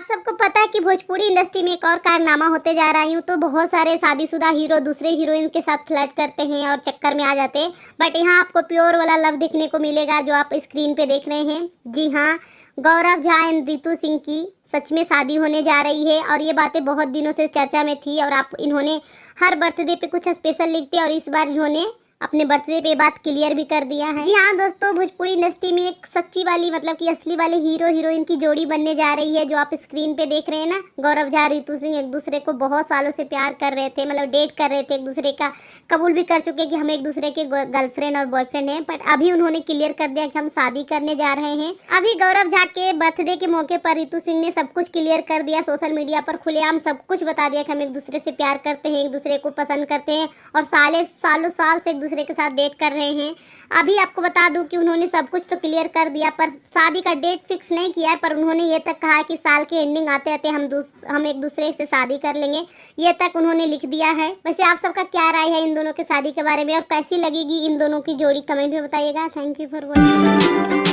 सबको पता है कि भोजपुरी इंडस्ट्री में एक और कारनामा होते जा रहा है। यूँ तो बहुत सारे शादीशुदा हीरो दूसरे हीरोइन के साथ फ्लर्ट करते हैं और चक्कर में आ जाते हैं, बट यहाँ आपको प्योर वाला लव देखने को मिलेगा जो आप स्क्रीन पे देख रहे हैं। जी हाँ, गौरव झा एंड रितु सिंह की सच में शादी होने जा रही है और ये बातें बहुत दिनों से चर्चा में थी और आप इन्होंने हर बर्थडे पे कुछ स्पेशल लिखते और इस बार इन्होंने अपने बर्थडे पे बात क्लियर भी कर दिया है। जी हाँ दोस्तों, भोजपुरी इंडस्ट्री में एक सच्ची वाली मतलब कि असली वाले हीरो हीरोइन की जोड़ी बनने जा रही है जो आप स्क्रीन पे देख रहे हैं ना। गौरव झा रितु सिंह एक दूसरे को बहुत सालों से प्यार कर रहे थे, मतलब डेट कर रहे थे, एक दूसरे का कबूल भी कर चुके कि हम एक दूसरे के गर्लफ्रेंड और बॉयफ्रेंड हैं, बट अभी उन्होंने क्लियर कर दिया कि हम शादी करने जा रहे हैं। अभी गौरव झा के बर्थडे के मौके पर रितु सिंह ने सब कुछ क्लियर कर दिया, सोशल मीडिया पर खुलेआम सब कुछ बता दिया कि हम एक दूसरे से प्यार करते हैं, एक दूसरे को पसंद करते हैं और सालों साल से एक दूसरे के साथ डेट कर रहे हैं। अभी आपको बता दूं कि उन्होंने सब कुछ तो क्लियर कर दिया पर शादी का डेट फिक्स नहीं किया है, पर उन्होंने ये तक कहा है कि साल के एंडिंग आते आते हम एक दूसरे से शादी कर लेंगे, ये तक उन्होंने लिख दिया है। वैसे आप सबका क्या राय है इन दोनों के शादी के बारे में और कैसी लगेगी इन दोनों की जोड़ी, कमेंट में बताइएगा। Thank you for watching.